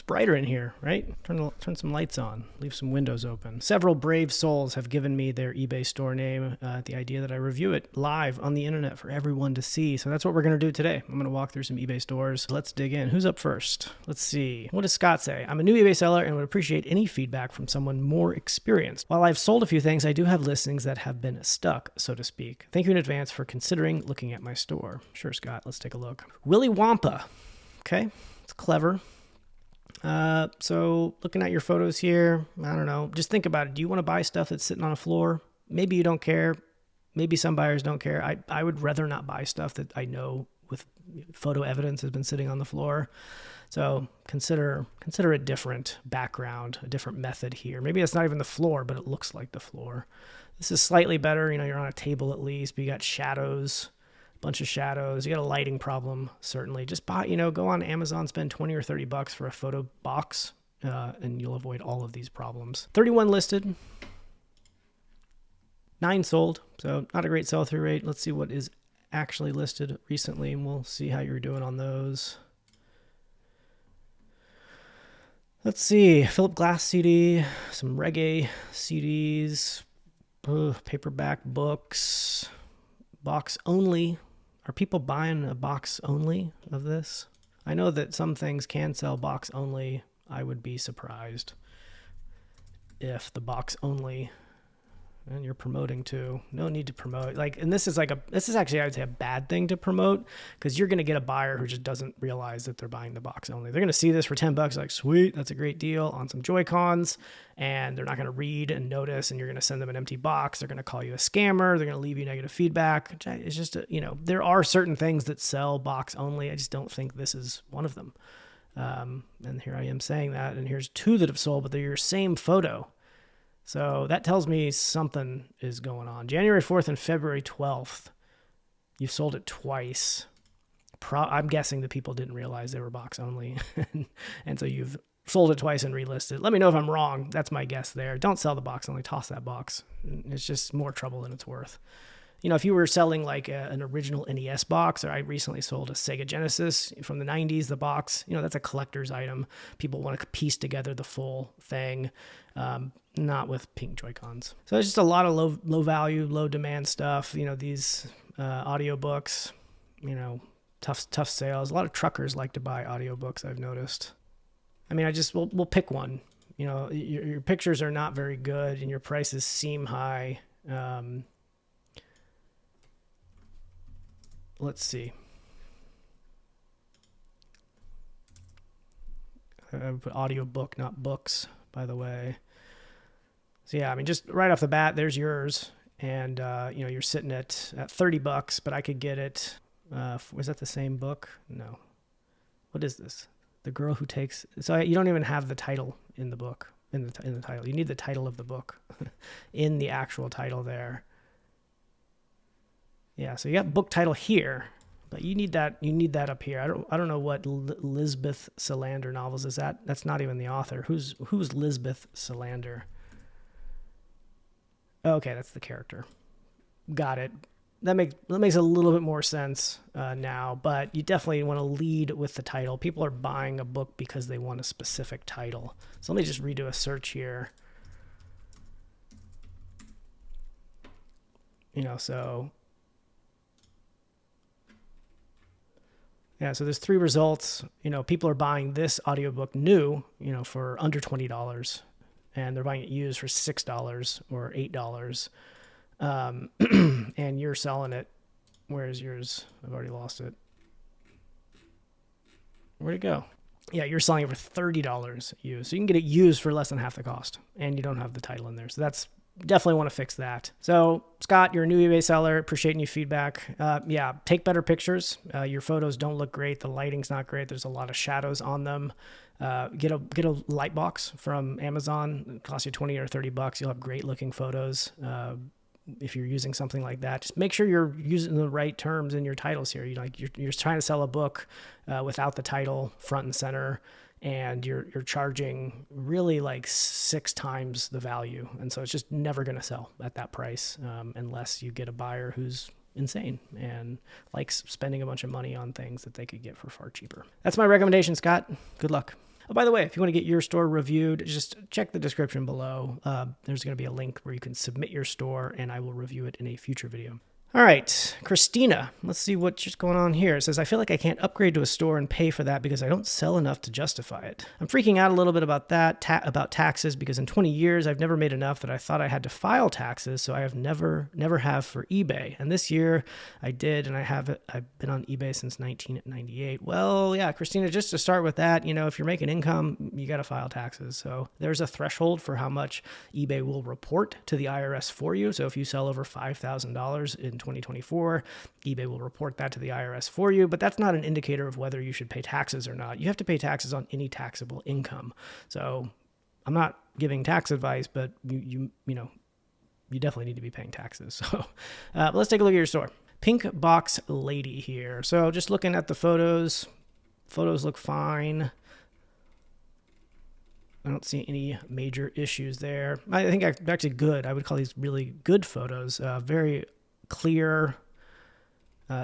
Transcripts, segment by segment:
brighter in here, right? Turn some lights on, leave some windows open. Several brave souls have given me their eBay store name, the idea that I review it live on the internet for everyone to see. So that's what we're going to do today. I'm going to walk through some eBay stores. Let's dig in. Who's up first? Let's see. What does Scott say? I'm a new eBay seller and would appreciate any feedback from someone more experienced. While I've sold a few things, I do have listings that have been stuck, so to speak. Thank you in advance for considering looking at my store. Sure, Scott. Let's take a look. Willy Wampa. Okay. It's clever. So looking at your photos here, I don't know, just think about it. Do you want to buy stuff that's sitting on a floor? Maybe you don't care. Maybe some buyers don't care. I would rather not buy stuff that I know with photo evidence has been sitting on the floor. So consider a different background, a different method here. Maybe it's not even the floor, but it looks like the floor. This is slightly better. You know, you're on a table at least, but you got shadows. Bunch of shadows. You got a lighting problem, certainly. Just buy, go on Amazon, spend 20 or 30 bucks for a photo box, and you'll avoid all of these problems. 31 listed, 9 sold, so not a great sell-through rate. Let's see what is actually listed recently, and we'll see how you're doing on those. Let's see, Philip Glass CD, some reggae CDs, paperback books, box only. Are people buying a box only of this? I know that some things can sell box only. I would be surprised if the box only, and you're promoting too. No need to promote. And this is actually, I would say, a bad thing to promote, because you're going to get a buyer who just doesn't realize that they're buying the box only. They're going to see this for 10 bucks, like, sweet, that's a great deal on some Joy-Cons, and they're not going to read and notice, and you're going to send them an empty box. They're going to call you a scammer. They're going to leave you negative feedback. It's just, there are certain things that sell box only. I just don't think this is one of them. And here I am saying that, and here's 2 that have sold, but they're your same photo. So that tells me something is going on. January 4th and February 12th, you've sold it twice. I'm guessing the people didn't realize they were box only. And so you've sold it twice and relisted. Let me know if I'm wrong. That's my guess there. Don't sell the box only. Toss that box. It's just more trouble than it's worth. If you were selling like an original NES box, or I recently sold a Sega Genesis from the 90s, the box, that's a collector's item. People want to piece together the full thing, not with pink Joy-Cons. So it's just a lot of low value, low demand stuff. These audiobooks, tough sales. A lot of truckers like to buy audiobooks, I've noticed. I mean, we'll pick one. Your pictures are not very good and your prices seem high. Let's see. I would put audiobook, not books, by the way. So yeah, I mean, just right off the bat, there's yours. And, you're sitting at 30 bucks, but I could get it. Was that the same book? No. What is this? The Girl Who Takes... So you don't even have the title in the book, in the title. You need the title of the book in the actual title there. Yeah, so you got book title here, but you need that up here. I don't know what Lisbeth Salander novels is that. That's not even the author. Who's Lisbeth Salander? Okay, that's the character. Got it. That makes a little bit more sense now, but you definitely want to lead with the title. People are buying a book because they want a specific title. So let me just redo a search here. So yeah, so there's 3 results. People are buying this audiobook new, for under $20, and they're buying it used for $6 or $8. And you're selling it. Where's yours? I've already lost it. Where'd it go? Yeah, you're selling it for $30 used. So you can get it used for less than half the cost, and you don't have the title in there. So that's definitely want to fix that. So Scott, you're a new eBay seller. Appreciating your feedback. Yeah, take better pictures. Your photos don't look great. The lighting's not great. There's a lot of shadows on them. Get a light box from Amazon. It costs you 20 or 30 bucks. You'll have great looking photos. If you're using something like that, just make sure you're using the right terms in your titles here. You're trying to sell a book without the title front and center, and you're charging really like 6 times the value. And so it's just never going to sell at that price unless you get a buyer who's insane and likes spending a bunch of money on things that they could get for far cheaper. That's my recommendation, Scott. Good luck. Oh, by the way, if you want to get your store reviewed, just check the description below. There's going to be a link where you can submit your store, and I will review it in a future video. All right, Christina, let's see what's going on here. It says, I feel like I can't upgrade to a store and pay for that because I don't sell enough to justify it. I'm freaking out a little bit about that, about taxes, because in 20 years, I've never made enough that I thought I had to file taxes, so I have never have for eBay. And this year I did, and I've been on eBay since 1998. Well, yeah, Christina, just to start with that, if you're making income, you got to file taxes. So there's a threshold for how much eBay will report to the IRS for you. So if you sell over $5,000 in 2024, eBay will report that to the IRS for you, but that's not an indicator of whether you should pay taxes or not. You have to pay taxes on any taxable income. So I'm not giving tax advice, but you definitely need to be paying taxes. So let's take a look at your store. Pink Box Lady here. So just looking at the photos look fine. I don't see any major issues there. I think actually good. I would call these really good photos. Very clear,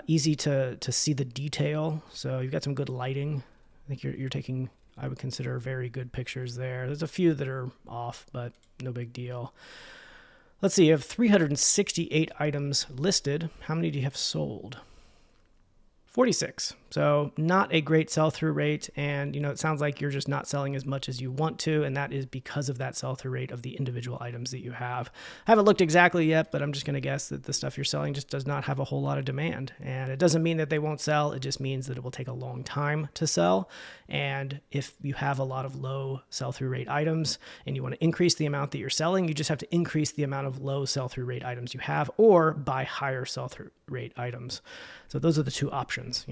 easy to see the detail. So you've got some good lighting. I think you're taking, I would consider, very good pictures there. There's a few that are off, but no big deal. Let's see, you have 368 items listed. How many do you have sold? 46. So not a great sell-through rate. And, it sounds like you're just not selling as much as you want to. And that is because of that sell-through rate of the individual items that you have. I haven't looked exactly yet, but I'm just going to guess that the stuff you're selling just does not have a whole lot of demand. And it doesn't mean that they won't sell. It just means that it will take a long time to sell. And if you have a lot of low sell-through rate items and you want to increase the amount that you're selling, you just have to increase the amount of low sell-through rate items you have or buy higher sell-through rate items. So those are the two options,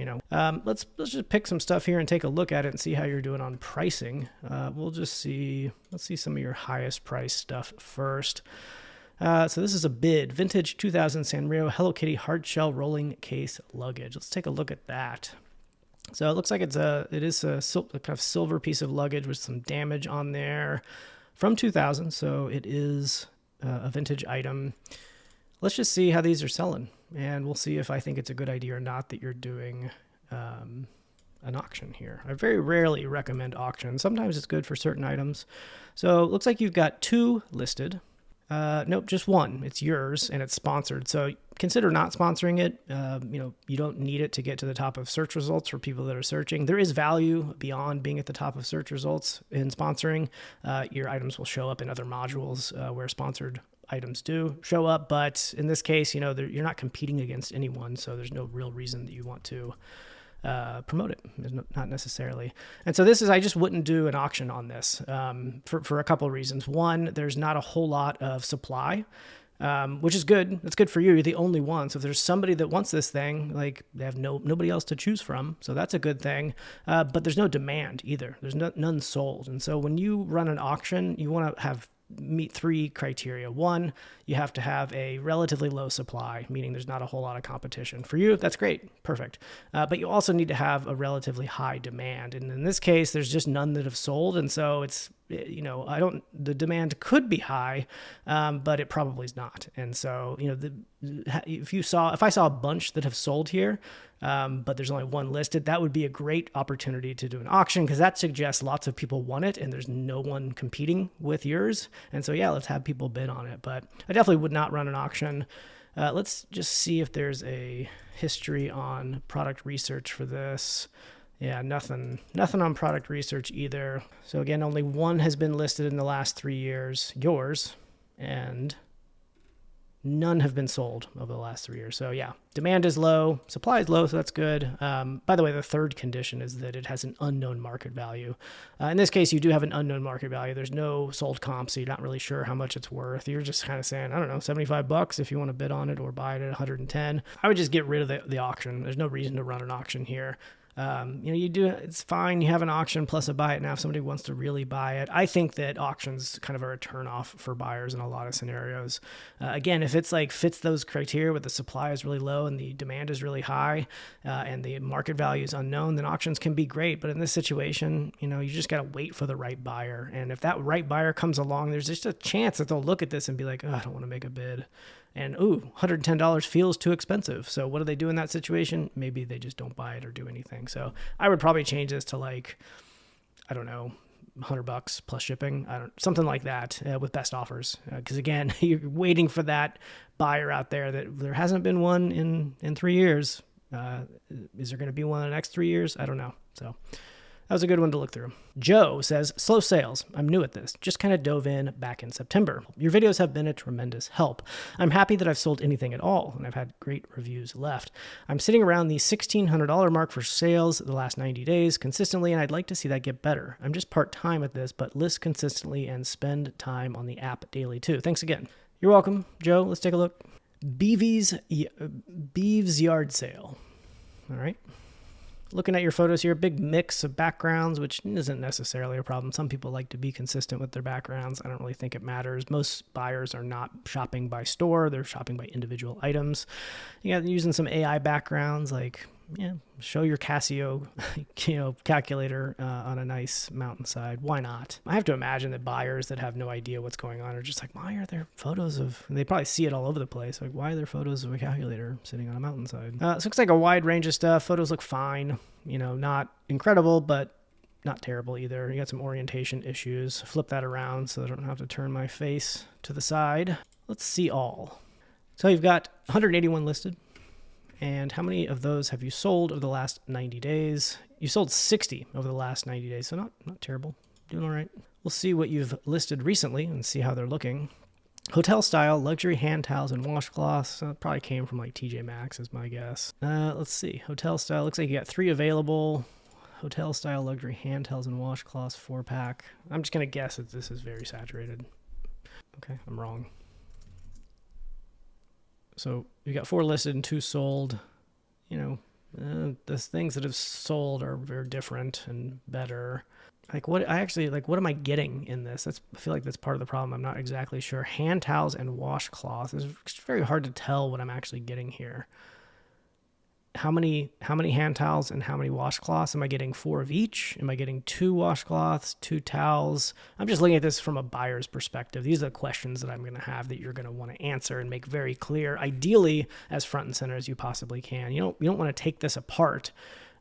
Let's just pick some stuff here and take a look at it and see how you're doing on pricing. Let's see some of your highest price stuff first. So this is a bid, vintage 2000 Sanrio Hello Kitty hard shell rolling case luggage. Let's take a look at that. So it looks like it is a kind of silver piece of luggage with some damage on there from 2000. So it is a vintage item. Let's just see how these are selling, and we'll see if I think it's a good idea or not that you're doing an auction here. I very rarely recommend auctions. Sometimes it's good for certain items. So it looks like you've got 2 listed. Nope, just 1. It's yours, and it's sponsored. So consider not sponsoring it. You don't need it to get to the top of search results for people that are searching. There is value beyond being at the top of search results in sponsoring. Your items will show up in other modules where sponsored items do show up, but in this case, you're not competing against anyone, so there's no real reason that you want to promote it. Not necessarily. And so I just wouldn't do an auction on this for a couple of reasons. One, there's not a whole lot of supply, which is good. It's good for you. You're the only one. So if there's somebody that wants this thing, like they have nobody else to choose from. So that's a good thing. But there's no demand either. There's none sold. And so when you run an auction, you want to meet 3 criteria. 1, you have to have a relatively low supply, meaning there's not a whole lot of competition. For you, that's great. Perfect. But you also need to have a relatively high demand. And in this case, there's just none that have sold. And so it's, the demand could be high, but it probably is not. And so, if I saw a bunch that have sold here, but there's only 1 listed, that would be a great opportunity to do an auction, because that suggests lots of people want it and there's no one competing with yours. And so, yeah, let's have people bid on it. But I definitely would not run an auction. Let's just see if there's a history on product research for this. Yeah, nothing on product research either. So again, only 1 has been listed in the last 3 years, yours, and none have been sold over the last 3 years. So yeah, demand is low, supply is low, so that's good. By the way, the third condition is that it has an unknown market value. In this case, you do have an unknown market value. There's no sold comp, so you're not really sure how much it's worth. You're just kind of saying, I don't know, $75 if you want to bid on it or buy it at 110. I would just get rid of the auction. There's no reason to run an auction here. It's fine. You have an auction plus a buy it now if somebody wants to really buy it. I think that auctions kind of are a turnoff for buyers in a lot of scenarios. Again, if it's like fits those criteria where the supply is really low and the demand is really high, and the market value is unknown, then auctions can be great. But in this situation, you just got to wait for the right buyer. And if that right buyer comes along, there's just a chance that they'll look at this and be like, oh, I don't want to make a bid. And, $110 feels too expensive. So what do they do in that situation? Maybe they just don't buy it or do anything. So I would probably change this to I don't know, $100 plus shipping, something like that, with best offers. Because again, you're waiting for that buyer out there that there hasn't been one in 3 years. Is there going to be one in the next 3 years? I don't know. So that was a good one to look through. Joe says, slow sales. I'm new at this. Just kind of dove in back in September. Your videos have been a tremendous help. I'm happy that I've sold anything at all, and I've had great reviews left. I'm sitting around the $1,600 mark for sales the last 90 days consistently, and I'd like to see that get better. I'm just part-time at this, but list consistently and spend time on the app daily too. Thanks again. You're welcome, Joe. Let's take a look. Beeves yard sale. All right. Looking at your photos here, a big mix of backgrounds, which isn't necessarily a problem. Some people like to be consistent with their backgrounds. I don't really think it matters. Most buyers are not shopping by store. They're shopping by individual items. You got using some AI backgrounds, like, show your Casio, calculator on a nice mountainside. Why not? I have to imagine that buyers that have no idea what's going on are just like, why are there photos of, and they probably see it all over the place. Like, why are there photos of a calculator sitting on a mountainside? This looks like a wide range of stuff. Photos look fine. Not incredible, but not terrible either. You got some orientation issues. Flip that around so I don't have to turn my face to the side. Let's see all. So you've got 181 listed. And how many of those have you sold over the last 90 days? You sold 60 over the last 90 days, so not terrible. Doing all right. We'll see what you've listed recently and see how they're looking. Hotel style, luxury hand towels and washcloths. Probably came from like TJ Maxx is my guess. Let's see. Hotel style, looks like you got 3 available. Hotel style, luxury hand towels and washcloths, 4-pack. I'm just going to guess that this is very saturated. Okay, I'm wrong. So you got 4 listed and 2 sold. The things that have sold are very different and better. What am I getting in this? I feel like that's part of the problem. I'm not exactly sure. Hand towels and washcloths. It's very hard to tell what I'm actually getting here. How many hand towels and how many washcloths? Am I getting 4 of each? Am I getting 2 washcloths, 2 towels? I'm just looking at this from a buyer's perspective. These are the questions that I'm going to have that you're going to want to answer and make very clear, ideally as front and center as you possibly can. You don't want to take this apart,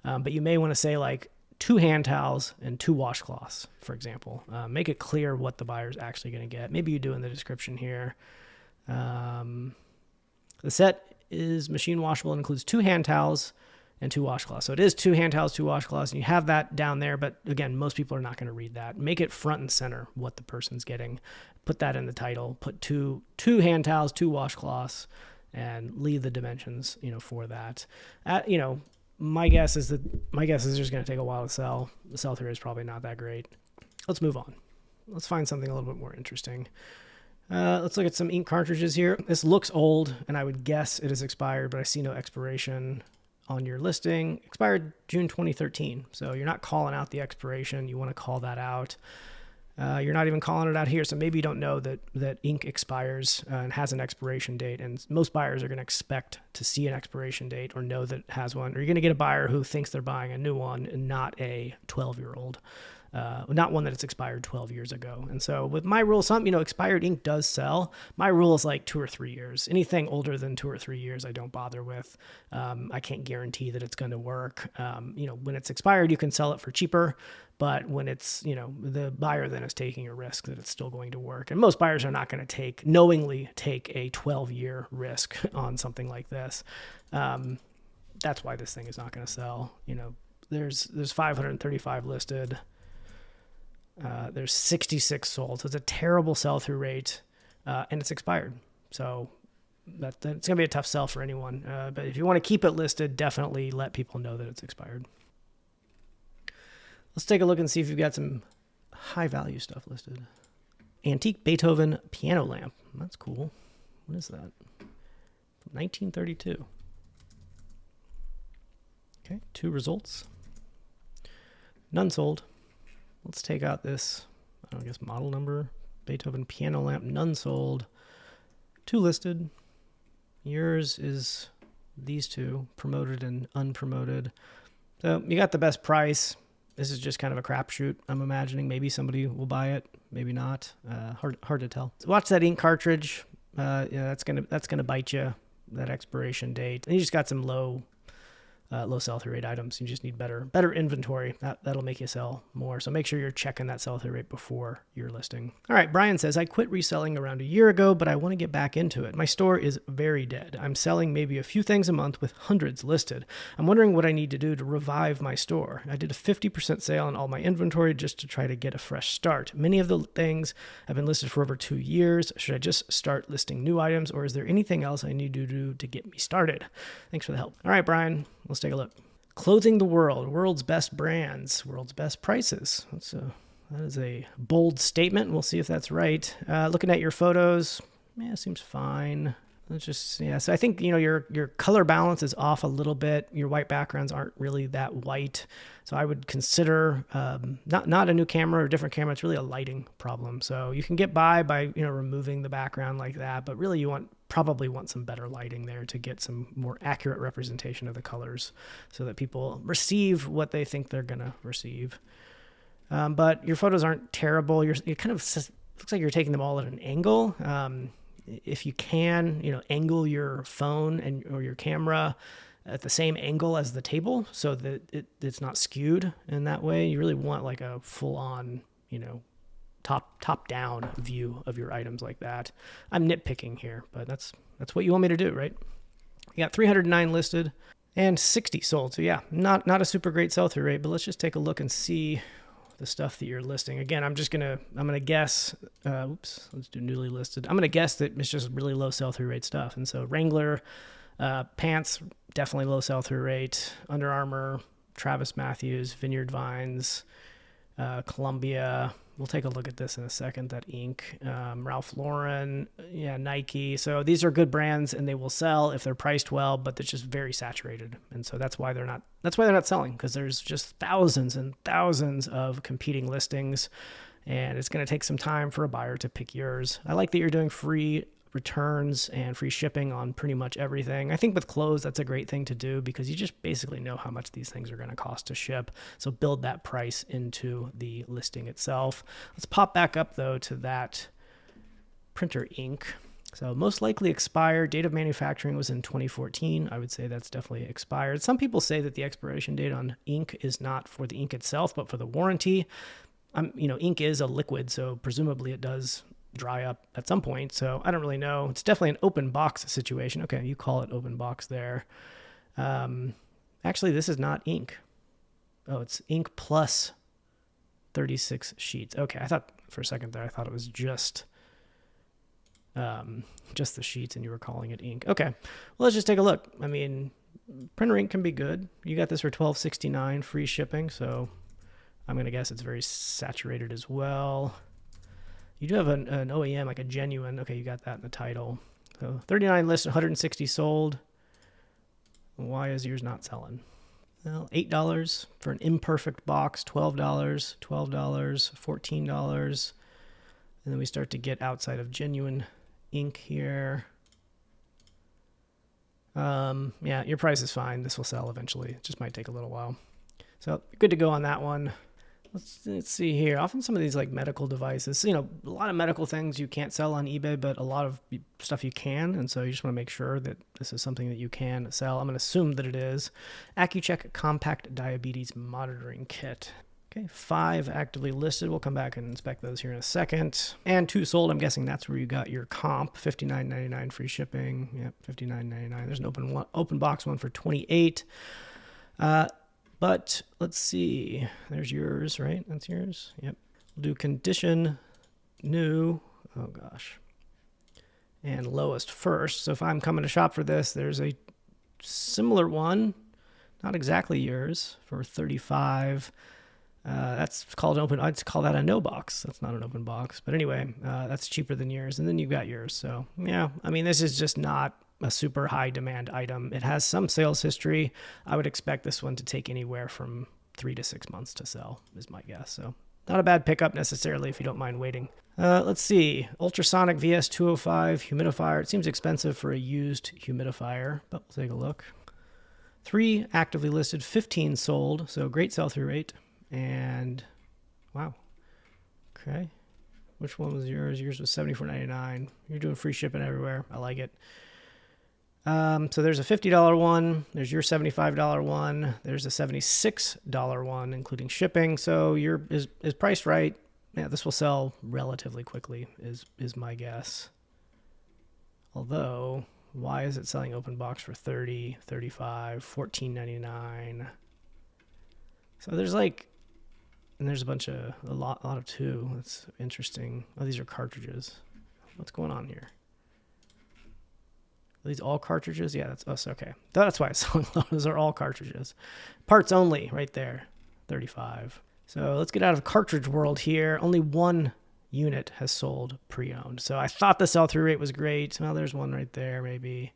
but you may want to say like 2 hand towels and 2 washcloths, for example. Make it clear what the buyer's actually going to get. Maybe you do in the description here. The set is machine washable and includes 2 hand towels and 2 washcloths. So it is 2 hand towels, 2 washcloths, and you have that down there. But again, most people are not going to read that. Make it front and center what the person's getting. Put that in the title. Put two hand towels, 2 washcloths, and leave the dimensions, for that. My guess is just going to take a while to sell. The sell through is probably not that great. Let's move on. Let's find something a little bit more interesting. Let's look at some ink cartridges here. This looks old, and I would guess it is expired, but I see no expiration on your listing. Expired June 2013, so you're not calling out the expiration. You want to call that out. You're not even calling it out here, so maybe you don't know that ink expires and has an expiration date, and most buyers are going to expect to see an expiration date or know that it has one, or you're going to get a buyer who thinks they're buying a new one and not a 12-year-old. Not one that it's expired 12 years ago. And so with my rule, expired ink does sell. My rule is like 2 or 3 years. Anything older than 2 or 3 years, I don't bother with. I can't guarantee that it's going to work. When it's expired, you can sell it for cheaper. But when it's, the buyer then is taking a risk that it's still going to work. And most buyers are not going to knowingly take a 12-year risk on something like this. That's why this thing is not going to sell. There's 535 listed. There's 66 sold. So it's a terrible sell-through rate, and it's expired. So it's going to be a tough sell for anyone. But if you want to keep it listed, definitely let people know that it's expired. Let's take a look and see if you've got some high-value stuff listed. Antique Beethoven piano lamp. That's cool. What is that? 1932. Okay, 2 results. None sold. Let's take out this, model number. Beethoven piano lamp, none sold. 2 listed. Yours is these 2, promoted and unpromoted. So you got the best price. This is just kind of a crapshoot, I'm imagining. Maybe somebody will buy it, maybe not. Hard to tell. So watch that ink cartridge. That's gonna bite you, that expiration date. And you just got some low low sell-through rate items. You just need better inventory. That'll make you sell more. So make sure you're checking that sell-through rate before you're listing. All right, Brian says, I quit reselling around a year ago, but I want to get back into it. My store is very dead. I'm selling maybe a few things a month with hundreds listed. I'm wondering what I need to do to revive my store. I did a 50% sale on all my inventory just to try to get a fresh start. Many of the things have been listed for over 2 years. Should I just start listing new items, or is there anything else I need to do to get me started? Thanks for the help. All right, Brian, let's take a look. Clothing the world, world's best brands, world's best prices. That is a bold statement. We'll see if that's right. Looking at your photos, seems fine. Let's just, so I think, your color balance is off a little bit. Your white backgrounds aren't really that white. So I would consider not a new camera or a different camera. It's really a lighting problem. So you can get by removing the background like that, but really you probably want some better lighting there to get some more accurate representation of the colors so that people receive what they think they're going to receive. But your photos aren't terrible. You kind of looks like you're taking them all at an angle. If you can, angle your phone or your camera at the same angle as the table so that it's not skewed in that way. You really want like a full on, top down view of your items like that. I'm nitpicking here, but that's what you want me to do, right? You got 309 listed and 60 sold. So yeah, not a super great sell-through rate, but let's just take a look and see the stuff that you're listing. Again, I'm gonna guess, let's do newly listed. I'm gonna guess that it's just really low sell-through rate stuff. And so Wrangler, pants, definitely low sell-through rate. Under Armour, Travis Matthews, Vineyard Vines, Columbia. We'll take a look at this in a second, that ink. Ralph Lauren, Nike. So these are good brands and they will sell if they're priced well, but they're just very saturated. And so that's why they're not selling, because there's just thousands and thousands of competing listings and it's going to take some time for a buyer to pick yours. I like that you're doing free returns and free shipping on pretty much everything. I think with clothes, that's a great thing to do because you just basically know how much these things are going to cost to ship. So build that price into the listing itself. Let's pop back up though to that printer ink. So most likely expired. Date of manufacturing was in 2014. I would say that's definitely expired. Some people say that the expiration date on ink is not for the ink itself, but for the warranty. Ink is a liquid, so presumably it does dry up at some point. So I don't really know. It's definitely an open box situation. Okay, you call it open box there. Actually, this is not ink. Oh, it's ink plus 36 sheets. Okay, I thought for a second there, I thought it was just the sheets and you were calling it ink. Okay, well, let's just take a look. I mean, printer ink can be good. You got this for $12.69 free shipping, so I'm going to guess it's very saturated as well. You do have an OEM, like a genuine. Okay, you got that in the title. So 39 listed, 160 sold. Why is yours not selling? Well, $8 for an imperfect box, $12, $14. And then we start to get outside of genuine ink here. Your price is fine. This will sell eventually. It just might take a little while. So good to go on that one. Let's see here. Often some of these like medical devices, a lot of medical things you can't sell on eBay, but a lot of stuff you can. And so you just want to make sure that this is something that you can sell. I'm going to assume that it is. AccuCheck Compact Diabetes Monitoring Kit. Okay, 5 actively listed. We'll come back and inspect those here in a second. And 2 sold. I'm guessing that's where you got your comp. $59.99 free shipping. Yep, $59.99. There's an open box one for $28. But let's see. There's yours, right? That's yours. Yep. We'll do condition new. Oh gosh. And lowest first. So if I'm coming to shop for this, there's a similar one, not exactly yours, for $35. That's called an open. I'd call that a no box. That's not an open box. But anyway, that's cheaper than yours. And then you've got yours. So yeah, I mean, this is just not a super high demand item. It has some sales history. I would expect this one to take anywhere from 3 to 6 months to sell, is my guess. So not a bad pickup necessarily if you don't mind waiting. Let's see. Ultrasonic VS205 humidifier. It seems expensive for a used humidifier, but we'll take a look. 3 actively listed, 15 sold. So great sell-through rate. And wow. Okay. Which one was yours? Yours was $74.99. You're doing free shipping everywhere. I like it. So there's a $50 one. There's your $75 one. There's a $76 one, including shipping. So is priced right. Yeah, this will sell relatively quickly is my guess. Although, why is it selling open box for 30, 35, $14.99? So there's like, and there's a lot of two. That's interesting. Oh, these are cartridges. What's going on here? Are these all cartridges? Yeah, that's us. Okay. That's why it's selling low. Those are all cartridges. Parts only right there. 35. So let's get out of cartridge world here. Only one unit has sold pre-owned. So I thought the sell-through rate was great. Well, there's one right there, maybe.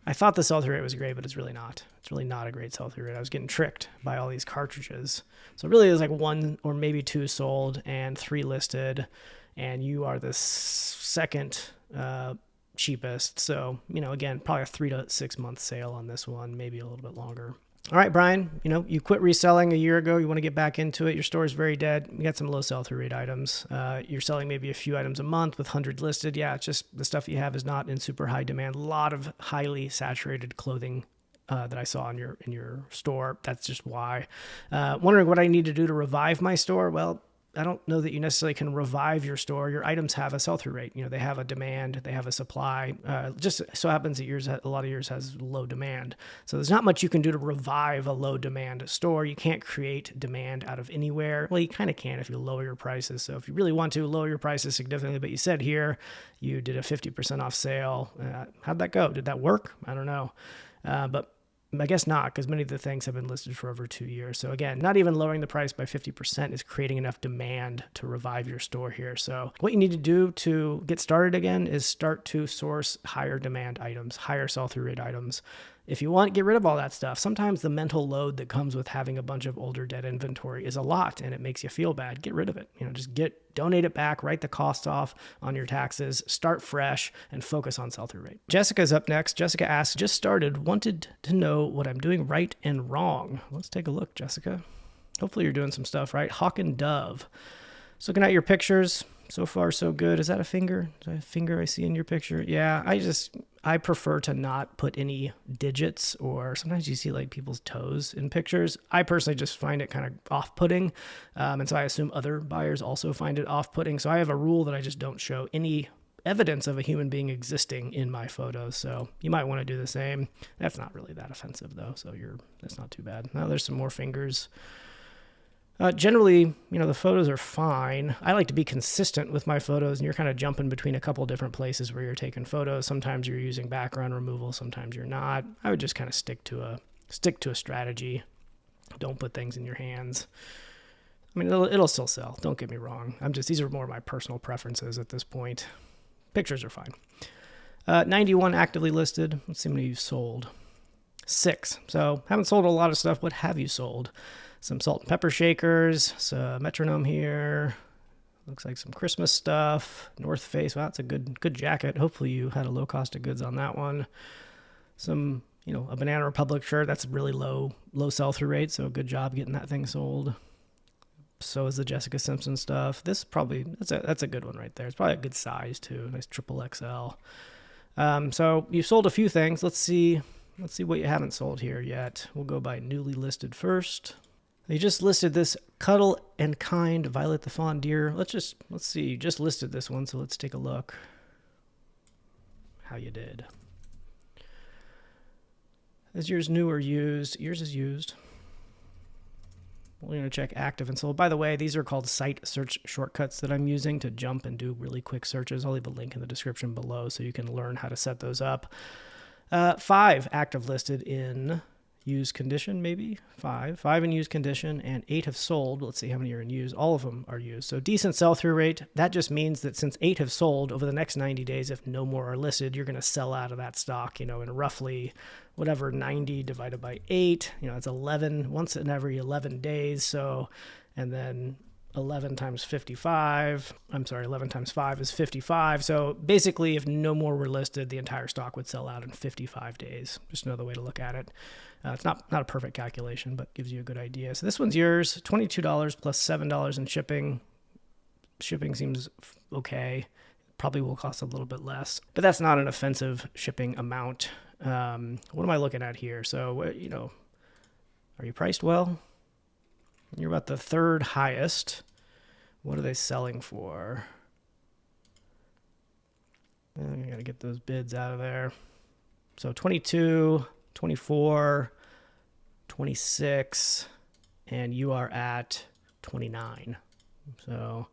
I thought the sell-through rate was great, but it's really not. It's really not a great sell-through rate. I was getting tricked by all these cartridges. So really there's like one or maybe two sold and 3 listed, and you are the second cheapest. So, again, probably a 3 to 6 month sale on this one, maybe a little bit longer. All right, Brian, you quit reselling a year ago. You want to get back into it. Your store is very dead. You got some low sell-through rate items. You're selling maybe a few items a month with 100 listed. Yeah, it's just the stuff you have is not in super high demand. A lot of highly saturated clothing that I saw in your store. That's just why. Wondering what I need to do to revive my store? Well, I don't know that you necessarily can revive your store. Your items have a sell-through rate. They have a demand, they have a supply. Just so happens that a lot of yours has low demand. So there's not much you can do to revive a low demand store. You can't create demand out of anywhere. Well, you kind of can if you lower your prices. So if you really want to lower your prices significantly, but you said here you did a 50% off sale. How'd that go? Did that work? I don't know. But I guess not, because many of the things have been listed for over 2 years. So again, not even lowering the price by 50% is creating enough demand to revive your store here. So what you need to do to get started again is start to source higher demand items, higher sell-through rate items. If you want, get rid of all that stuff. Sometimes the mental load that comes with having a bunch of older dead inventory is a lot and it makes you feel bad. Get rid of it. Just donate it back, write the cost off on your taxes, start fresh, and focus on sell-through rate. Jessica's up next. Jessica asks, just started, wanted to know what I'm doing right and wrong. Let's take a look, Jessica. Hopefully you're doing some stuff right. Hawk and Dove. Just looking at your pictures. So far, so good. Is that a finger? Is that a finger I see in your picture? Yeah, I prefer to not put any digits, or sometimes you see like people's toes in pictures. I personally just find it kind of off-putting. And so I assume other buyers also find it off-putting. So I have a rule that I just don't show any evidence of a human being existing in my photos. So you might want to do the same. That's not really that offensive though. So that's not too bad. Now there's some more fingers. Generally, the photos are fine. I like to be consistent with my photos, and you're kind of jumping between a couple different places where you're taking photos. Sometimes you're using background removal, sometimes you're not. I would just kind of stick to a strategy. Don't put things in your hands. I mean, it'll still sell. Don't get me wrong. These are more my personal preferences at this point. Pictures are fine. 91 actively listed. Let's see how many you've sold. 6. So haven't sold a lot of stuff. What have you sold? Some salt and pepper shakers, some metronome here. Looks like some Christmas stuff. North Face. Wow, that's a good jacket. Hopefully you had a low cost of goods on that one. Some, a Banana Republic shirt. That's really low sell-through rate. So good job getting that thing sold. So is the Jessica Simpson stuff. This probably, that's a good one right there. It's probably a good size too. Nice triple XL. So you've sold a few things. Let's see what you haven't sold here yet. We'll go by newly listed first. They just listed this Cuddle and Kind Violet the Fawn Deer. Let's see. You just listed this one, so let's take a look how you did. Is yours new or used? Yours is used. We're going to check active and sold. By the way, these are called site search shortcuts that I'm using to jump and do really quick searches. I'll leave a link in the description below so you can learn how to set those up. 5 active listed in used condition, maybe 5 in used condition, and 8 have sold. Let's see how many are in used. All of them are used. So decent sell-through rate. That just means that since 8 have sold over the next 90 days, if no more are listed, you're going to sell out of that stock, in roughly whatever 90 divided by 8, it's 11 once in every 11 days. So, and then 11 times 55, 11 times 5 is 55. So basically, if no more were listed, the entire stock would sell out in 55 days. Just another way to look at it. It's not a perfect calculation, but gives you a good idea. So this one's yours, $22 plus $7 in shipping. Shipping seems okay. probably will cost a little bit less, but that's not an offensive shipping amount. What am I looking at here? So, are you priced well? You're about the third highest. What are they selling for? I gotta get those bids out of there. So 22, 24, 26, and you are at 29. So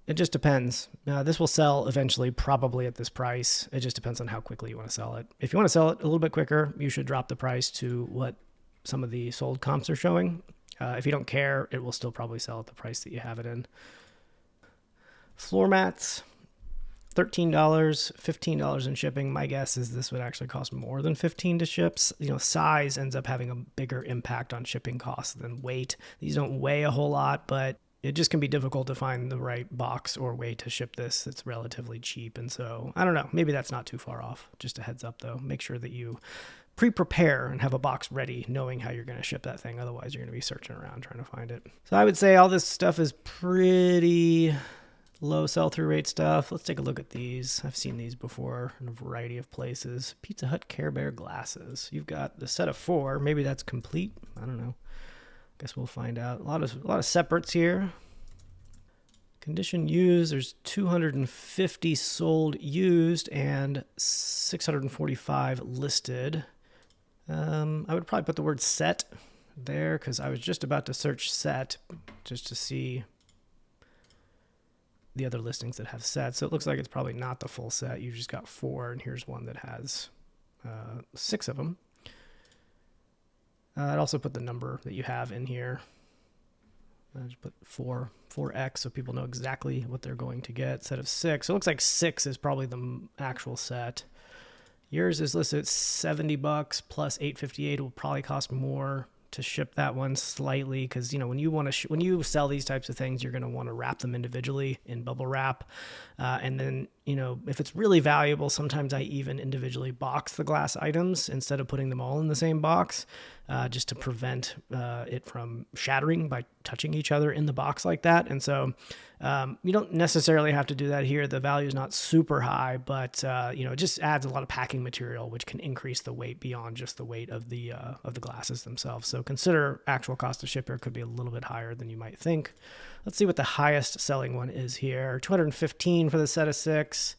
it just depends. This will sell eventually, probably at this price. It just depends on how quickly you want to sell it. If you want to sell it a little bit quicker, you should drop the price to what some of the sold comps are showing. If you don't care, it will still probably sell at the price that you have it in. Floor mats, $13, $15 in shipping. My guess is this would actually cost more than $15 to ship. Size ends up having a bigger impact on shipping costs than weight. These don't weigh a whole lot, but it just can be difficult to find the right box or way to ship this that's relatively cheap. And so, I don't know, maybe that's not too far off. Just a heads up though, make sure that you pre-prepare and have a box ready, knowing how you're going to ship that thing. Otherwise, you're going to be searching around trying to find it. So I would say all this stuff is pretty low sell-through rate stuff. Let's take a look at these. I've seen these before in a variety of places. Pizza Hut Care Bear glasses. You've got the set of 4. Maybe that's complete. I don't know. Guess we'll find out. A lot of separates here. Condition used. There's 250 sold used and 645 listed. I would probably put the word set there because I was just about to search set just to see the other listings that have sets. So it looks like it's probably not the full set. You just got 4, and here's one that has 6 of them. I'd also put the number that you have in here. I just put 4X so people know exactly what they're going to get. Set of 6. So it looks like 6 is probably the actual set. Yours is listed at $70 plus $858. It will probably cost more to ship that one slightly because when you sell these types of things, you're going to want to wrap them individually in bubble wrap, and then if it's really valuable, sometimes I even individually box the glass items instead of putting them all in the same box, just to prevent it from shattering by touching each other in the box like that. And so you don't necessarily have to do that here. The value is not super high, but it just adds a lot of packing material, which can increase the weight beyond just the weight of the glasses themselves. So consider actual cost of shipper could be a little bit higher than you might think. Let's see what the highest selling one is here. 215 for the set of 6.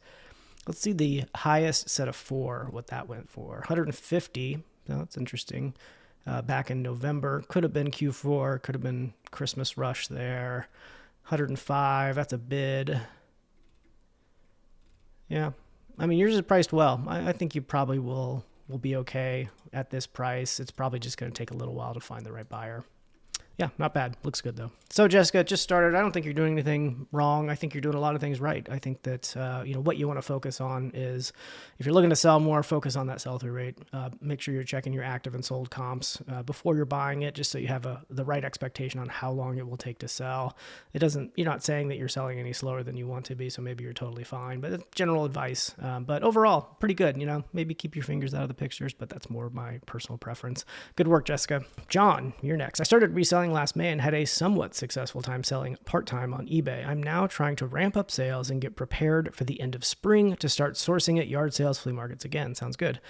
Let's see the highest set of 4, what that went for. 150. Now that's interesting. Back in November, could have been Q4, could have been Christmas rush there. 105, that's a bid. Yeah, I mean, yours is priced well. I think you probably will be okay at this price. It's probably just going to take a little while to find the right buyer. Yeah, not bad. Looks good, though. So, Jessica, just started. I don't think you're doing anything wrong. I think you're doing a lot of things right. I think that, what you want to focus on is, if you're looking to sell more, focus on that sell-through rate. Make sure you're checking your active and sold comps before you're buying it, just so you have the right expectation on how long it will take to sell. You're not saying that you're selling any slower than you want to be, so maybe you're totally fine. But it's general advice. But overall, pretty good. Maybe keep your fingers out of the pictures, but that's more my personal preference. Good work, Jessica. John, you're next. I started reselling last May and had a somewhat successful time selling part-time on eBay. I'm now trying to ramp up sales and get prepared for the end of spring to start sourcing at yard sales, flea markets again. Sounds good.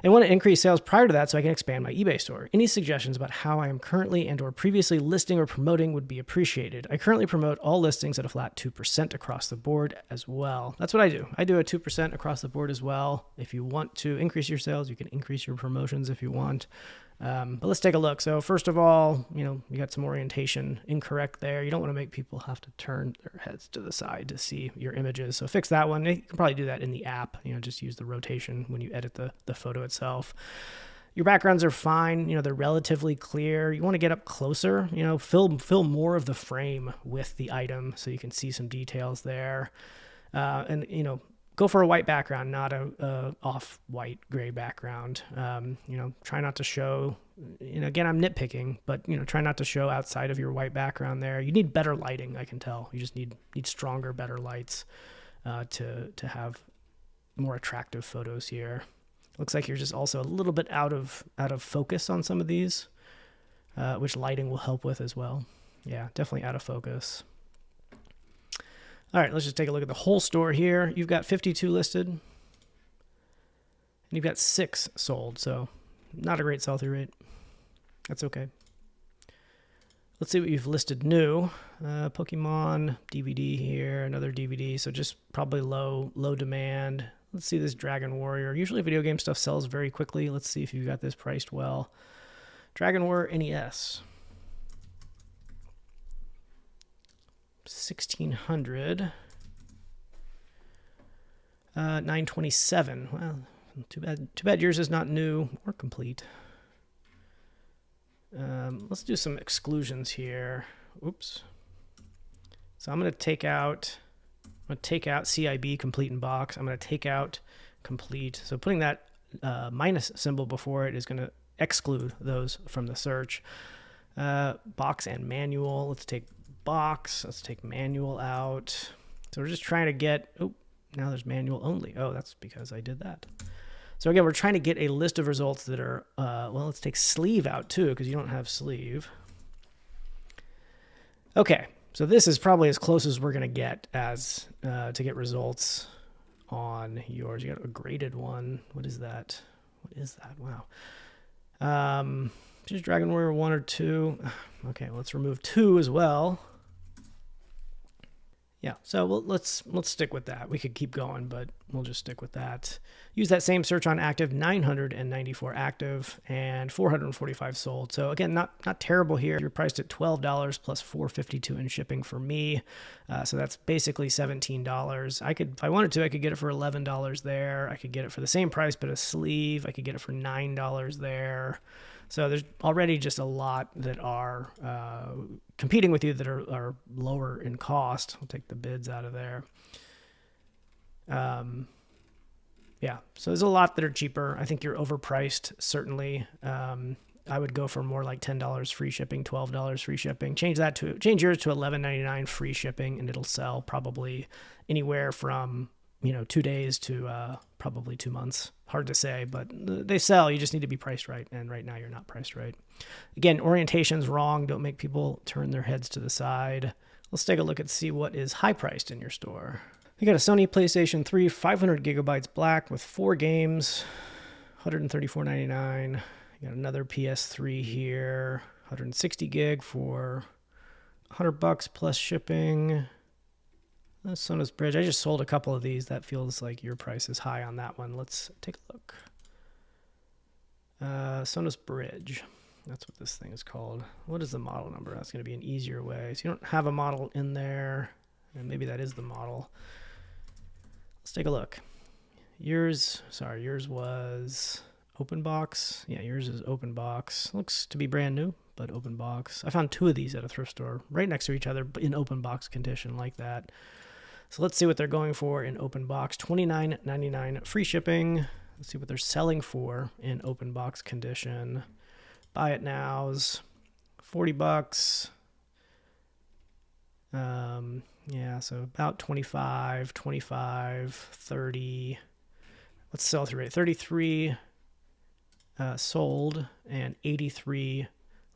I want to increase sales prior to that so I can expand my eBay store. Any suggestions about how I am currently and or previously listing or promoting would be appreciated. I currently promote all listings at a flat 2% across the board as well. That's what I do. I do a 2% across the board as well. If you want to increase your sales, you can increase your promotions if you want. But let's take a look. So first of all, you got some orientation incorrect there. You don't want to make people have to turn their heads to the side to see your images. So fix that one. You can probably do that in the app. Just use the rotation when you edit the photo itself. Your backgrounds are fine. They're relatively clear. You want to get up closer, fill more of the frame with the item so you can see some details there. And go for a white background, not a off-white gray background. Try not to show, again, I'm nitpicking, but, try not to show outside of your white background there. You need better lighting, I can tell. You just need stronger, better lights to have more attractive photos here. Looks like you're just also a little bit out of focus on some of these, which lighting will help with as well. Yeah, definitely out of focus. All right, let's just take a look at the whole store here. You've got 52 listed, and you've got 6 sold, so not a great sell-through rate. That's okay. Let's see what you've listed new. Pokemon DVD here, another DVD, so just probably low demand. Let's see this Dragon Warrior. Usually video game stuff sells very quickly. Let's see if you've got this priced well. Dragon Warrior NES. 1600. 927. Well, too bad yours is not new or complete. Let's do some exclusions here. Oops. So I'm going to take out CIB, complete in box. I'm going to take out complete. So putting that minus symbol before it is going to exclude those from the search. Box and manual. Let's take box. Let's take manual out. So we're just trying to get, oh, now there's manual only. Oh, that's because I did that. So again, we're trying to get a list of results that are, well, let's take sleeve out too, because you don't have sleeve. Okay, so this is probably as close as we're going to get as to get results on yours. You got a graded one. What is that? What is that? Wow. Just Dragon Warrior 1 or 2. Okay, let's remove 2 as well. Yeah, so let's stick with that. We could keep going, but we'll just stick with that. Use that same search on active, 994 active and 445 sold. So again, not terrible here. You're priced at $12 plus $4.52 in shipping for me. So that's basically $17. If I wanted to, I could get it for $11 there. I could get it for the same price, but a sleeve. I could get it for $9 there. So there's already just a lot that are competing with you that are lower in cost. We'll take the bids out of there. Yeah, so there's a lot that are cheaper. I think you're overpriced, certainly. I would go for more like $10 free shipping, $12 free shipping. Change yours to $11.99 free shipping, and it'll sell probably anywhere from 2 days to probably 2 months. Hard to say, but they sell. You just need to be priced right, and right now you're not priced right. Again, orientation's wrong. Don't make people turn their heads to the side. Let's take a look and see what is high priced in your store. You got a Sony PlayStation 3, 500 gigabytes black with 4 games, $134.99. You got another PS3 here, 160 gig for $100 plus shipping. That's Sonos Bridge. I just sold a couple of these. That feels like your price is high on that one. Let's take a look. Sonos Bridge. That's what this thing is called. What is the model number? That's going to be an easier way. So you don't have a model in there, and maybe that is the model. Let's take a look. Yours was open box. Yeah, yours is open box. Looks to be brand new, but open box. I found 2 of these at a thrift store right next to each other in open box condition like that. So let's see what they're going for in open box. $29.99 free shipping. Let's see what they're selling for in open box condition. Buy it now's $40. Yeah, so about 25, 30. Let's sell through rate. 33 sold and 83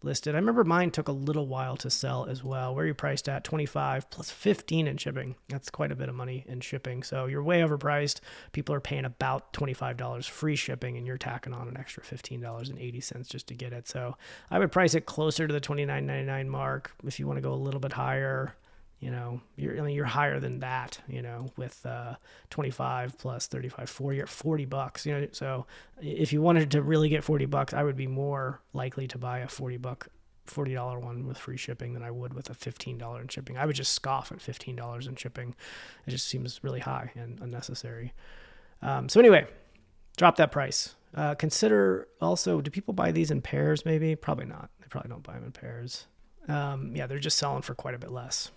listed. I remember mine took a little while to sell as well. Where are you priced at? 25 plus 15 in shipping. That's quite a bit of money in shipping. So you're way overpriced. People are paying about $25 free shipping, and you're tacking on an extra $15.80 just to get it. So I would price it closer to the $29.99 mark. If you want to go a little bit higher, you're higher than that, with 25 plus 35, 40, or $40, so if you wanted to really get $40, I would be more likely to buy a $40 one with free shipping than I would with a $15 in shipping. I would just scoff at $15 in shipping. It just seems really high and unnecessary. So anyway, drop that price. Consider also, do people buy these in pairs maybe? Probably not. They probably don't buy them in pairs. Yeah, they're just selling for quite a bit less.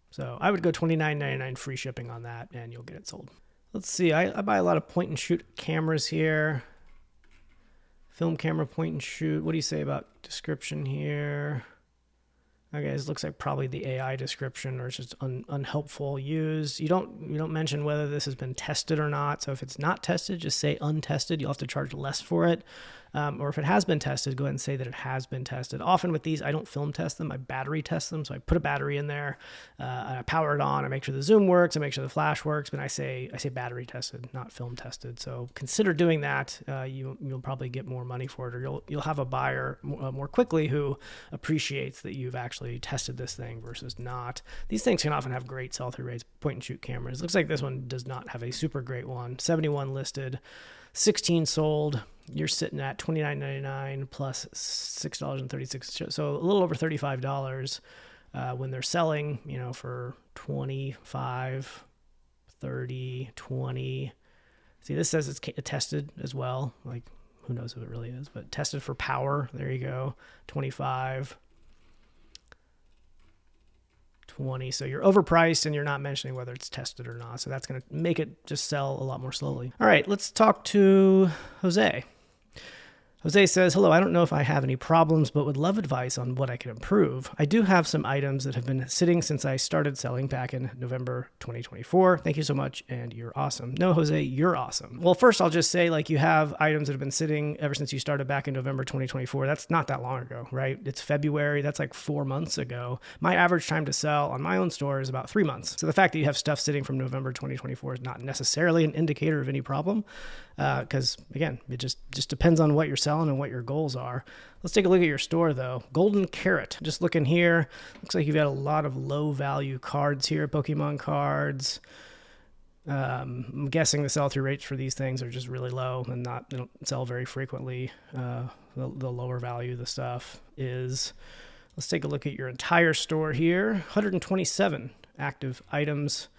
So I would go $29.99 free shipping on that, and you'll get it sold. Let's see. I buy a lot of point and shoot cameras here. Film camera point and shoot. What do you say about description here? Okay, this looks like probably the AI description, or it's just unhelpful use. You don't mention whether this has been tested or not. So if it's not tested, just say untested. You'll have to charge less for it. Or if it has been tested, go ahead and say that it has been tested. Often with these, I don't film test them, I battery test them. So I put a battery in there, I power it on, I make sure the zoom works, I make sure the flash works, but I say battery tested, not film tested. So consider doing that. You'll probably get more money for it, or you'll have a buyer more quickly who appreciates that you've actually tested this thing versus not. These things can often have great sell-through rates. Point and shoot cameras. Looks like this one does not have a super great one. 71 listed, 16 sold. You're sitting at $29.99 plus $6.36, so a little over $35 when they're selling, for 25, 30, 20. See, this says it's tested as well. Like, who knows if it really is, but tested for power. There you go. 25, 20. So you're overpriced and you're not mentioning whether it's tested or not. So that's going to make it just sell a lot more slowly. All right, let's talk to Jose. Jose says, hello, I don't know if I have any problems, but would love advice on what I can improve. I do have some items that have been sitting since I started selling back in November 2024. Thank you so much, and you're awesome. No, Jose, you're awesome. Well, first, I'll just say, you have items that have been sitting ever since you started back in November 2024. That's not that long ago, right? It's February. That's 4 months ago. My average time to sell on my own store is about 3 months. So the fact that you have stuff sitting from November 2024 is not necessarily an indicator of any problem. Because again, it just depends on what you're selling and what your goals are. Let's take a look at your store though. Golden Carrot, just looking here, looks like you've got a lot of low value cards here, Pokemon cards. I'm guessing the sell-through rates for these things are just really low and they don't sell very frequently. The lower value the stuff is. Let's take a look at your entire store here. 127 active items.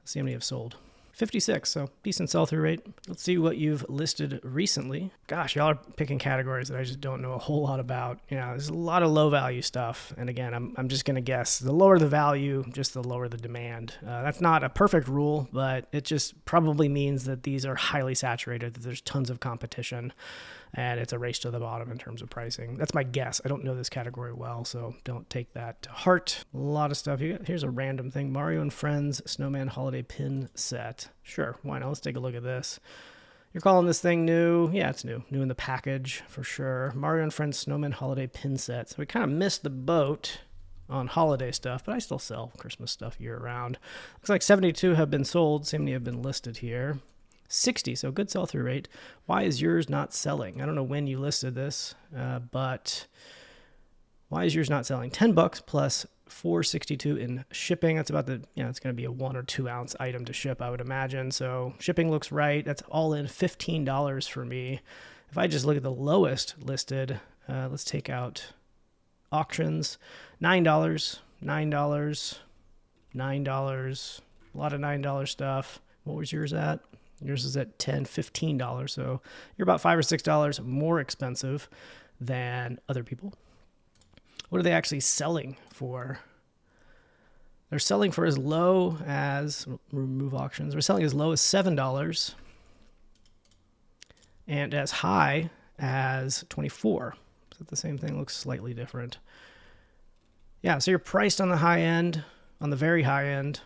Let's see how many have sold. 56, so decent sell-through rate. Let's see what you've listed recently. Gosh, y'all are picking categories that I just don't know a whole lot about. There's a lot of low-value stuff, and again, I'm just going to guess. The lower the value, just the lower the demand. That's not a perfect rule, but it just probably means that these are highly saturated, that there's tons of competition, and it's a race to the bottom in terms of pricing. That's my guess. I don't know this category well, so don't take that to heart. A lot of stuff. Here's a random thing. Mario and Friends Snowman Holiday Pin Set. Sure, why not? Let's take a look at this. You're calling this thing new? Yeah, it's new. New in the package, for sure. Mario and Friends Snowman Holiday Pin Set. So we kind of missed the boat on holiday stuff, but I still sell Christmas stuff year-round. Looks like 72 have been sold. 70 have been listed here. 60, so good sell-through rate. Why is yours not selling? I don't know when you listed this, but why is yours not selling? $10 plus $4.62 in shipping. That's about it's going to be a 1 or 2 ounce item to ship, I would imagine. So shipping looks right. That's all in $15 for me. If I just look at the lowest listed, let's take out auctions. $9, $9, $9, a lot of $9 stuff. What was yours at? Yours is at $10, $15. So you're about $5 or $6 more expensive than other people. What are they actually selling for? They're selling for as low as, remove auctions, they're selling as low as $7 and as high as $24. Is that the same thing? Looks slightly different. Yeah, so you're priced on the high end, on the very high end,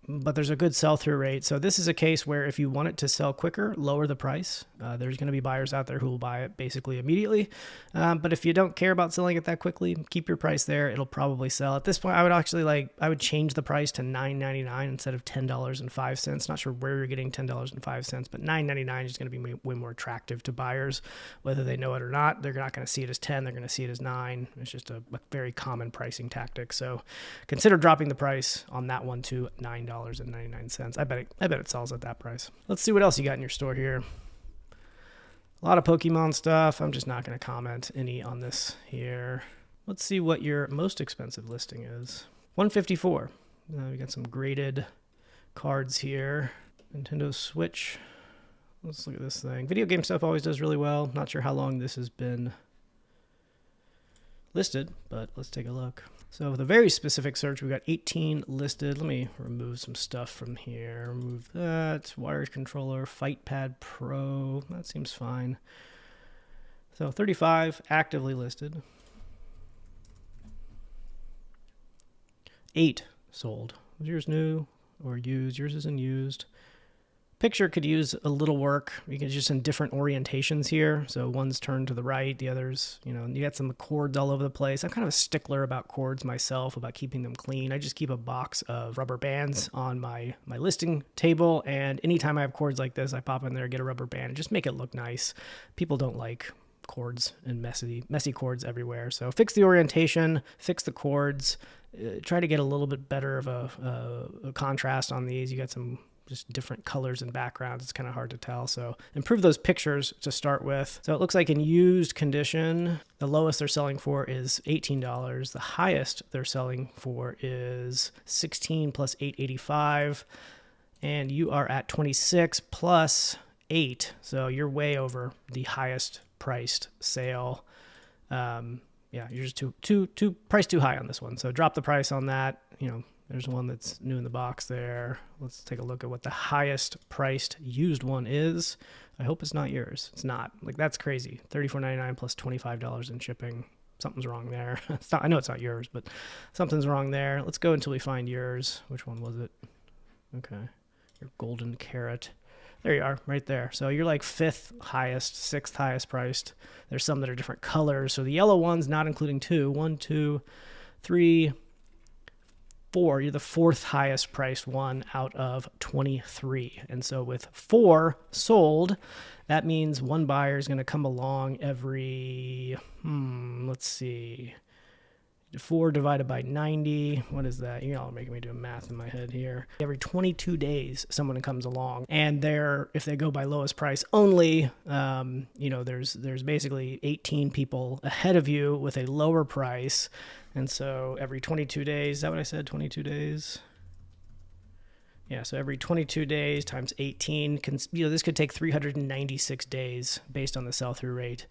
but there's a good sell-through rate. So this is a case where if you want it to sell quicker, lower the price. There's going to be buyers out there who will buy it basically immediately. But if you don't care about selling it that quickly, keep your price there. It'll probably sell. At this point, I would change the price to $9.99 instead of $10.05. Not sure where you're getting $10.05, but $9.99 is going to be way more attractive to buyers, whether they know it or not. They're not going to see it as 10. They're going to see it as 9. It's just a very common pricing tactic. So consider dropping the price on that one to $9.99. I bet it sells at that price. Let's see what else you got in your store here. A lot of Pokemon stuff. I'm just not going to comment any on this here. Let's see what your most expensive listing is. $154. We got some graded cards here. Nintendo Switch. Let's look at this thing. Video game stuff always does really well. Not sure how long this has been listed, but let's take a look. So with a very specific search, we got 18 listed. Let me remove some stuff from here. Remove that. Wired controller, FightPad Pro. That seems fine. So 35 actively listed. 8 sold. Was yours new or used? Yours isn't used. Picture could use a little work. You can just in different orientations here. So one's turned to the right, the others, you got some cords all over the place. I'm kind of a stickler about cords myself, about keeping them clean. I just keep a box of rubber bands on my listing table. And anytime I have cords like this, I pop in there, get a rubber band, and just make it look nice. People don't like cords and messy cords everywhere. So fix the orientation, fix the cords, try to get a little bit better of a contrast on these. You got some just different colors and backgrounds. It's kind of hard to tell. So improve those pictures to start with. So it looks like in used condition, the lowest they're selling for is $18. The highest they're selling for is $16 plus $8.85. And you are at $26 plus $8. So you're way over the highest priced sale. Yeah, you're just too priced too high on this one. So drop the price on that. There's one that's new in the box there. Let's take a look at what the highest priced used one is. I hope it's not yours. It's not. Like, that's crazy. $34.99 plus $25 in shipping. Something's wrong there. I know it's not yours, but something's wrong there. Let's go until we find yours. Which one was it? Okay. Your golden carrot. There you are, right there. So you're like fifth highest, sixth highest priced. There's some that are different colors. So the yellow one's not including two. 1, 2, 3, 4. You're the fourth highest priced one out of 23. And so with 4 sold, that means one buyer is going to come along every, let's see, 4 divided by 90. What is that? You're all making me do math in my head here. Every 22 days, someone comes along, and if they go by lowest price only, there's basically 18 people ahead of you with a lower price. And so every 22 days, is that what I said? 22 days? Yeah, so every 22 days times 18, this could take 396 days based on the sell-through rate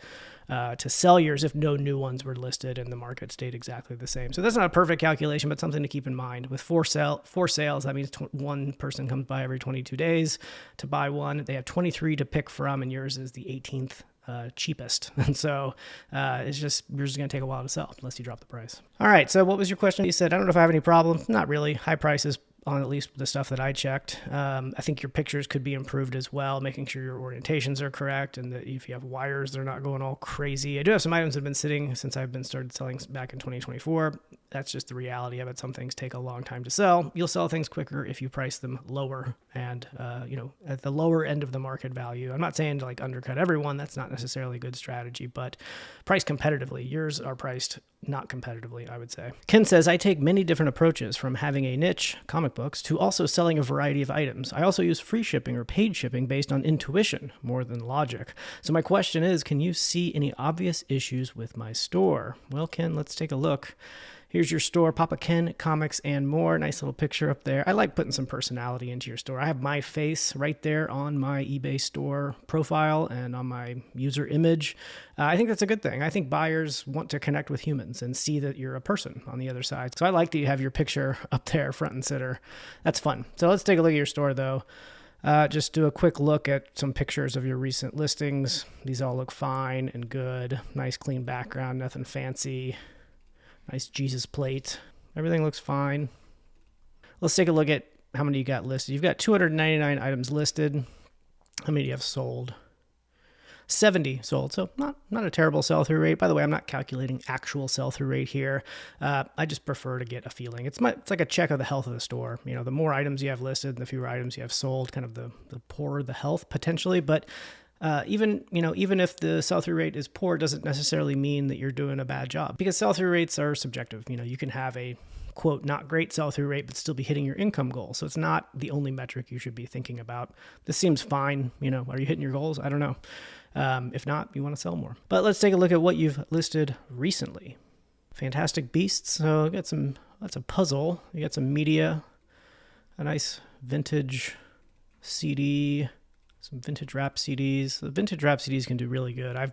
to sell yours if no new ones were listed and the market stayed exactly the same. So that's not a perfect calculation, but something to keep in mind. With 4 sales, that means one person comes by every 22 days to buy one. They have 23 to pick from, and yours is the 18th cheapest. And so yours is going to take a while to sell unless you drop the price. All right, so what was your question? You said, I don't know if I have any problem. Not really. High prices on at least the stuff that I checked. I think your pictures could be improved as well, making sure your orientations are correct, and that if you have wires, they're not going all crazy. I do have some items that have been sitting since I've been started selling back in 2024. That's just the reality of it. Some things take a long time to sell. You'll sell things quicker if you price them lower and, at the lower end of the market value. I'm not saying to like undercut everyone. That's not necessarily a good strategy, but price competitively. Yours are priced not competitively, I would say. Ken says, I take many different approaches, from having a niche, comic books, to also selling a variety of items. I also use free shipping or paid shipping based on intuition more than logic. So my question is, can you see any obvious issues with my store? Well, Ken, let's take a look. Here's your store, Papa Ken Comics and More. Nice little picture up there. I like putting some personality into your store. I have my face right there on my eBay store profile and on my user image. I think that's a good thing. I think buyers want to connect with humans and see that you're a person on the other side. So I like that you have your picture up there front and center. That's fun. So let's take a look at your store though. Just do a quick look at some pictures of your recent listings. These all look fine and good. Nice clean background, nothing fancy. Nice Jesus plate. Everything looks fine. Let's take a look at how many you got listed. You've got 299 items listed. How many do you have sold? 70 sold. So not a terrible sell-through rate. By the way, I'm not calculating actual sell-through rate here. I just prefer to get a feeling. It's like a check of the health of the store. The more items you have listed, the fewer items you have sold, kind of the poorer the health potentially. But even if the sell-through rate is poor, it doesn't necessarily mean that you're doing a bad job, because sell-through rates are subjective. You can have a quote, not great sell-through rate, but still be hitting your income goal. So it's not the only metric you should be thinking about. This seems fine. Are you hitting your goals? I don't know. If not, you want to sell more. But let's take a look at what you've listed recently. Fantastic Beasts. So that's a puzzle. You got some media, a nice vintage CD, some vintage rap CDs. The vintage rap CDs can do really good. I've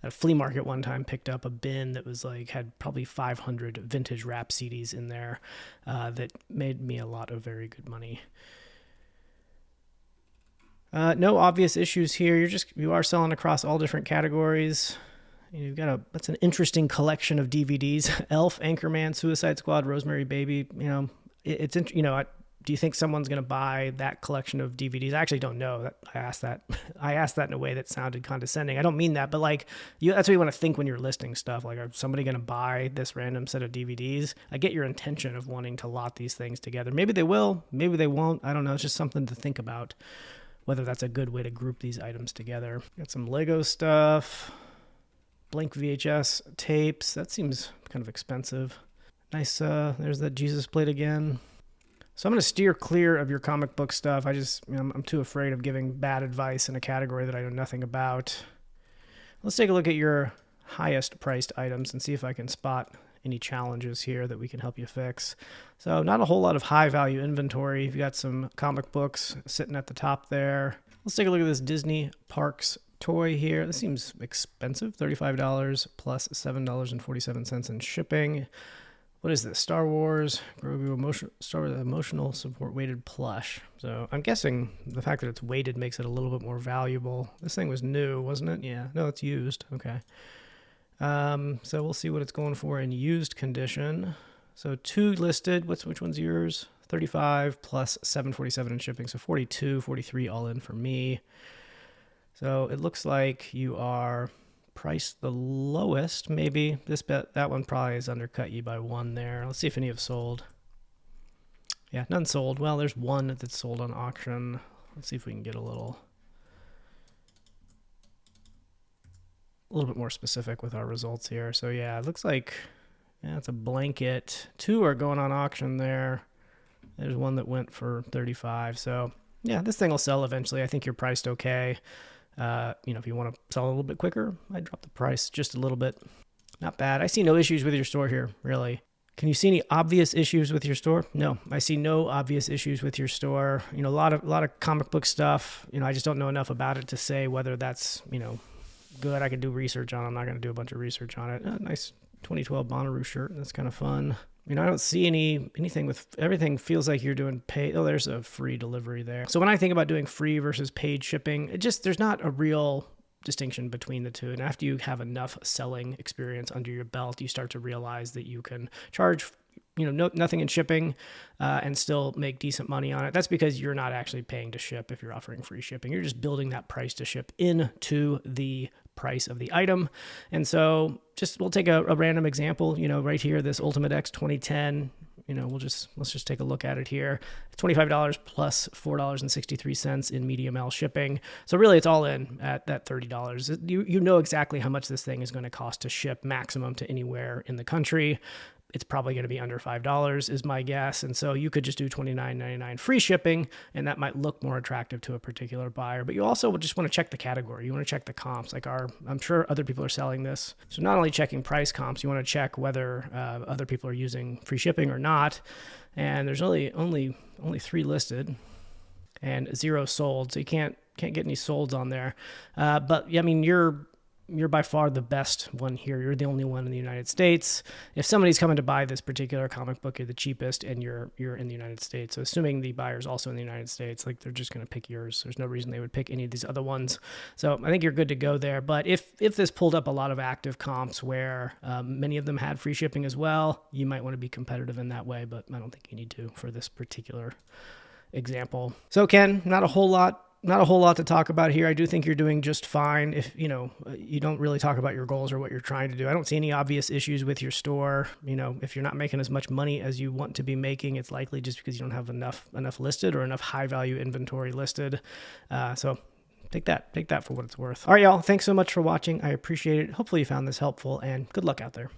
at a flea market one time picked up a bin that was had probably 500 vintage rap CDs in there that made me a lot of very good money. No obvious issues here. You are selling across all different categories. That's an interesting collection of DVDs. Elf, Anchorman, Suicide Squad, Rosemary Baby. do you think someone's going to buy that collection of DVDs? I actually don't know. I asked that. I asked that in a way that sounded condescending. I don't mean that, but like that's what you want to think when you're listing stuff. Like, are somebody going to buy this random set of DVDs? I get your intention of wanting to lot these things together. Maybe they will, maybe they won't. I don't know. It's just something to think about, whether that's a good way to group these items together. Got some Lego stuff, blank VHS tapes. That seems kind of expensive. Nice. There's that Jesus plate again. So I'm going to steer clear of your comic book stuff. I'm too afraid of giving bad advice in a category that I know nothing about. Let's take a look at your highest priced items and see if I can spot any challenges here that we can help you fix. So not a whole lot of high value inventory. You've got some comic books sitting at the top there. Let's take a look at this Disney Parks toy here. This seems expensive, $35 plus $7.47 in shipping. What is this? Star Wars emotional support weighted plush. So I'm guessing the fact that it's weighted makes it a little bit more valuable. This thing was new, wasn't it? Yeah. No, it's used. Okay. So we'll see what it's going for in used condition. So 2 listed. Which one's yours? 35 plus 747 in shipping. So 42, 43 all in for me. So it looks like you are priced the lowest. Maybe that one probably has undercut you by 1 there. Let's see if any have sold. Yeah, none sold. Well, there's 1 that's sold on auction. Let's see if we can get a little bit more specific with our results here. So yeah, it looks like it's a blanket. 2 are going on auction there. There's 1 that went for 35. So yeah, this thing will sell eventually. I think you're priced okay. If you want to sell a little bit quicker, I'd drop the price just a little bit. Not bad. I see no issues with your store here, really. Can you see any obvious issues with your store? No, I see no obvious issues with your store. A lot of comic book stuff. I just don't know enough about it to say whether that's, good. I could do research on it. I'm not going to do a bunch of research on it. Nice 2012 Bonnaroo shirt. That's kind of fun. I don't see anything with everything feels like you're doing paid. Oh, there's a free delivery there. So when I think about doing free versus paid shipping, there's not a real distinction between the two. And after you have enough selling experience under your belt, you start to realize that you can charge nothing in shipping and still make decent money on it. That's because you're not actually paying to ship if you're offering free shipping. You're just building that price to ship into the price of the item. And so we'll take a random example, right here, this Ultimate X 2010, let's just take a look at it here. $25 plus $4.63 in medium L shipping. So really it's all in at that $30. You know exactly how much this thing is going to cost to ship maximum to anywhere in the country. It's probably going to be under $5 is my guess. And so you could just do $29.99 free shipping, and that might look more attractive to a particular buyer. But you also just want to check the category. You want to check the comps. I'm sure other people are selling this. So not only checking price comps, you want to check whether other people are using free shipping or not. And there's only 3 listed and 0 sold. So you can't get any solds on there. But I mean, you're by far the best one here. You're the only one in the United States. If somebody's coming to buy this particular comic book, you're the cheapest, and you're in the United States. So assuming the buyer's also in the United States, they're just going to pick yours. There's no reason they would pick any of these other ones. So I think you're good to go there. But if this pulled up a lot of active comps where many of them had free shipping as well, you might want to be competitive in that way, but I don't think you need to for this particular example. So Ken, not a whole lot to talk about here. I do think you're doing just fine. If you don't really talk about your goals or what you're trying to do. I don't see any obvious issues with your store. If you're not making as much money as you want to be making, it's likely just because you don't have enough listed or enough high value inventory listed. So take that for what it's worth. All right, y'all. Thanks so much for watching. I appreciate it. Hopefully you found this helpful, and good luck out there.